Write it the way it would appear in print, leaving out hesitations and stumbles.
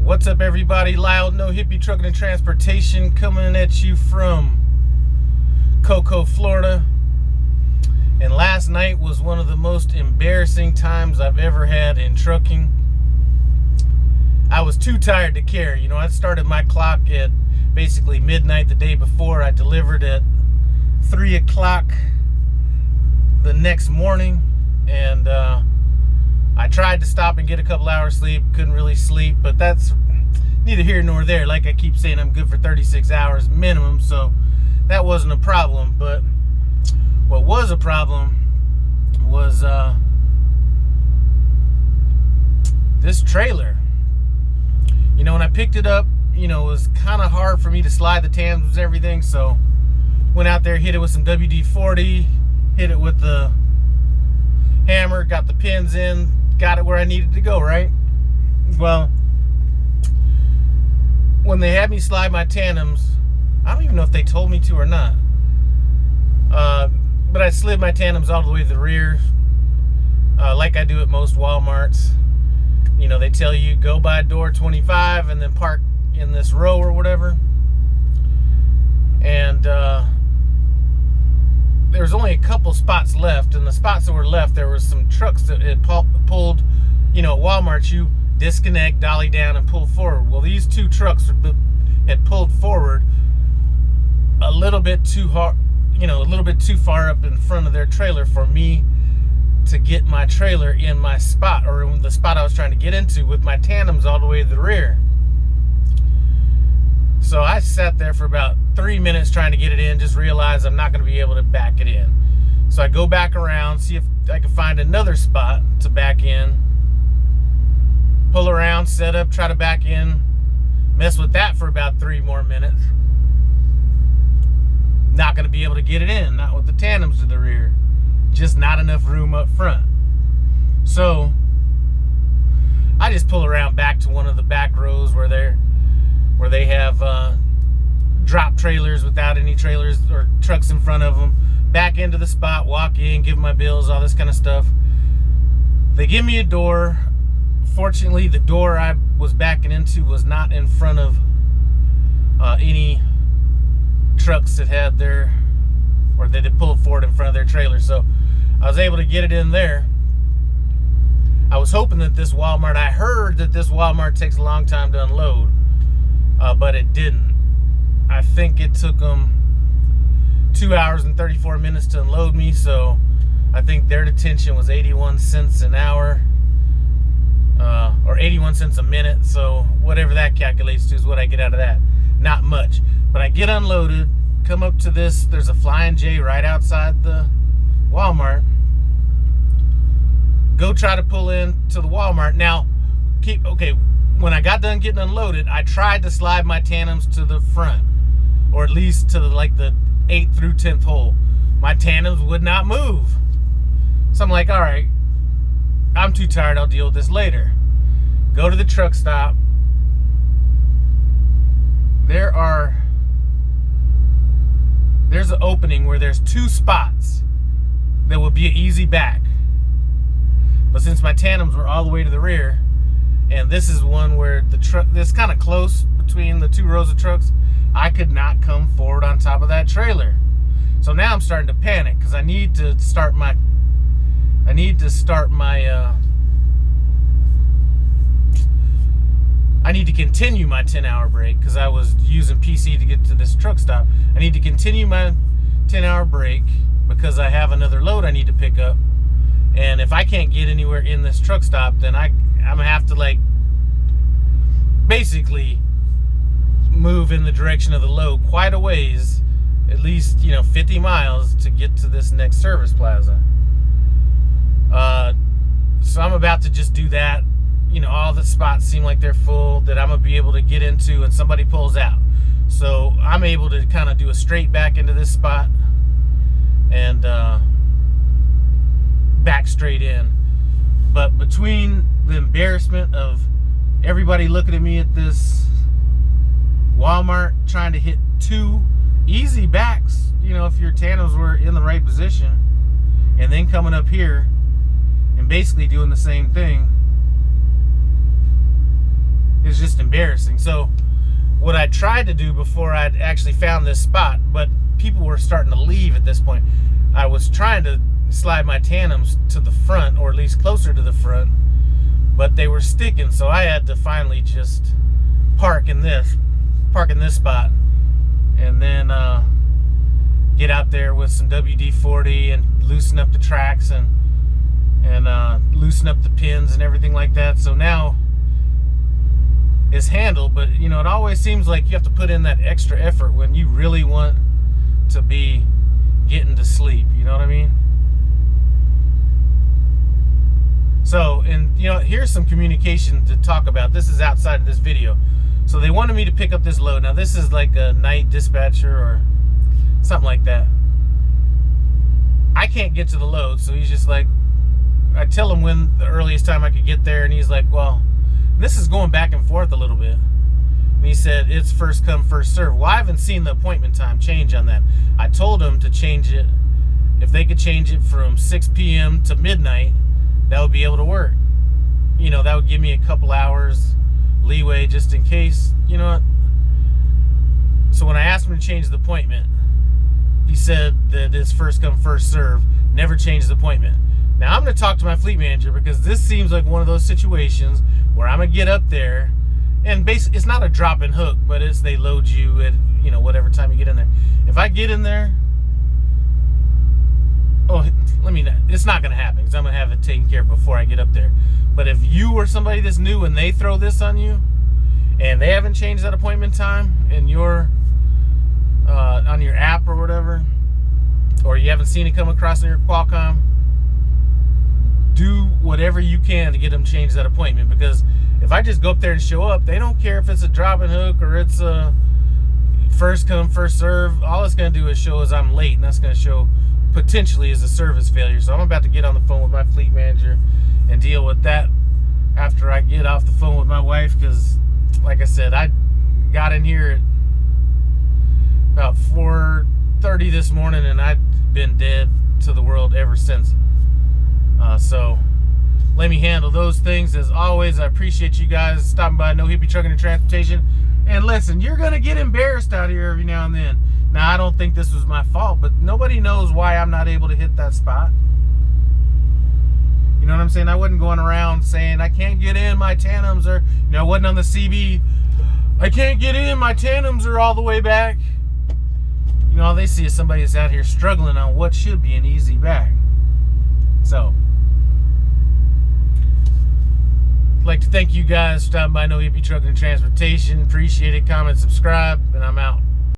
What's up, everybody? Loud No Hippie Trucking and Transportation coming at you from Cocoa, Florida. And last night was one of the most embarrassing times I've ever had in trucking. I was too tired to care. You know, I started my clock at basically midnight the day before. I delivered at 3 o'clock the next morning, and I tried to stop and get a couple hours sleep. Couldn't really sleep, but that's neither here nor there. Like I keep saying, I'm good for 36 hours minimum, so that wasn't a problem. But what was a problem was this trailer. You know, when I picked it up, you know, it was kind of hard for me to slide the tandems and everything, so went out there, hit it with some WD-40, hit it with the hammer, got the pins in, got it where I needed to go, right? Well, when they had me slide my tandems, I don't even know if they told me to or not, but I slid my tandems all the way to the rear, like I do at most Walmarts. You know, they tell you go by door 25 and then park in this row or whatever. And there was only a couple spots left, and the spots that were left, there were some trucks that had pulled, you know, at Walmart, you disconnect, dolly down, and pull forward. Well, these two trucks had pulled forward a little bit too hard, you know, a little bit too far up in front of their trailer for me to get my trailer in my spot, or in the spot I was trying to get into, with my tandems all the way to the rear. So I sat there for about 3 minutes trying to get it in, just realized I'm not going to be able to back it in. So I go back around, see if I can find another spot to back in, pull around, set up, try to back in, mess with that for about 3 more minutes. Not going to be able to get it in, not with the tandems to the rear. Just not enough room up front. So I just pull around back to one of the back rows where they have drop trailers without any trailers or trucks in front of them. Back into the spot, walk in, give my bills, all this kind of stuff. They give me a door. Fortunately, the door I was backing into was not in front of any trucks that had their, or that had pulled forward in front of their trailer. So I was able to get it in there. I was hoping that this Walmart, I heard that this Walmart takes a long time to unload, but it didn't. I think it took them 2 hours and 34 minutes to unload me, so I think their detention was 81 cents an hour, or 81 cents a minute, so whatever that calculates to is what I get out of that. Not much. But I get unloaded, come up to this, there's a Flying J right outside the Walmart. Go try to pull in to the Walmart. Now, when I got done getting unloaded, I tried to slide my tandems to the front, or at least to the 8th through 10th hole. My tandems would not move. So I'm like, all right, I'm too tired, I'll deal with this later. Go to the truck stop. There's an opening where there's 2 spots that would be an easy back. But since my tandems were all the way to the rear, and this is one where the truck, this kind of close between the 2 rows of trucks, I could not come forward on top of that trailer. So now I'm starting to panic, because I need to continue my 10-hour break, because I was using PC to get to this truck stop. I need to continue my 10-hour break because I have another load I need to pick up. And if I can't get anywhere in this truck stop, then I'm gonna have to basically move in the direction of the load quite a ways, at least 50 miles to get to this next service plaza. So I'm about to just do that. All the spots seem like they're full that I'm gonna be able to get into, and somebody pulls out. So I'm able to kind of do a straight back into this spot and back straight in. But between the embarrassment of everybody looking at me at this Walmart trying to hit 2 easy backs, if your tandems were in the right position, and then coming up here and basically doing the same thing, is just embarrassing. So what I tried to do before I'd actually found this spot, but people were starting to leave at this point, I was trying to slide my tandems to the front, or at least closer to the front, but they were sticking, so I had to finally just park in this spot, and then get out there with some WD-40 and loosen up the tracks and loosen up the pins and everything like that. So now it's handled, but you know, it always seems like you have to put in that extra effort when you really want to be getting to sleep, you know what I mean? So, and you know, here's some communication to talk about. This is outside of this video. So they wanted me to pick up this load. Now this is like a night dispatcher or something like that. I can't get to the load, so he's just like, I tell him when the earliest time I could get there, and he's like, well, this is going back and forth a little bit. And he said, it's first come, first serve. Well, I haven't seen the appointment time change on that. I told him to change it. If they could change it from 6 p.m. to midnight, that would be able to work. You know, that would give me a couple hours leeway just in case, you know what? So when I asked him to change the appointment, he said that it's first come, first serve, never change the appointment. Now I'm going to talk to my fleet manager, because this seems like one of those situations where I'm going to get up there, and basically it's not a drop and hook, but it's they load you at, you know, whatever time you get in there. If I get in there, it's not going to happen, because I'm going to have it taken care of before I get up there. But if you or somebody that's new and they throw this on you, and they haven't changed that appointment time in your on your app or whatever, or you haven't seen it come across in your Qualcomm, do whatever you can to get them changed that appointment. Because if I just go up there and show up, they don't care if it's a drop and hook or it's a first come, first serve. All it's going to do is show as I'm late, and that's going to show potentially as a service failure. So I'm about to get on the phone with my fleet manager and deal with that after I get off the phone with my wife, because like I said, I got in here at about 4:30 this morning, and I've been dead to the world ever since. So let me handle those things. As always, I appreciate you guys stopping by No Hippie Trucking and Transportation. And listen, you're gonna get embarrassed out here every now and then. Now, I don't think this was my fault, but nobody knows why I'm not able to hit that spot. You know what I'm saying? I wasn't going around saying I can't get in, my tandems are, you know, I wasn't on the CB, I can't get in, my tandems are all the way back. You know, all they see is somebody that's out here struggling on what should be an easy back. So, I'd like to thank you guys for stopping by No Hippie Trucking and Transportation. Appreciate it. Comment, subscribe, and I'm out.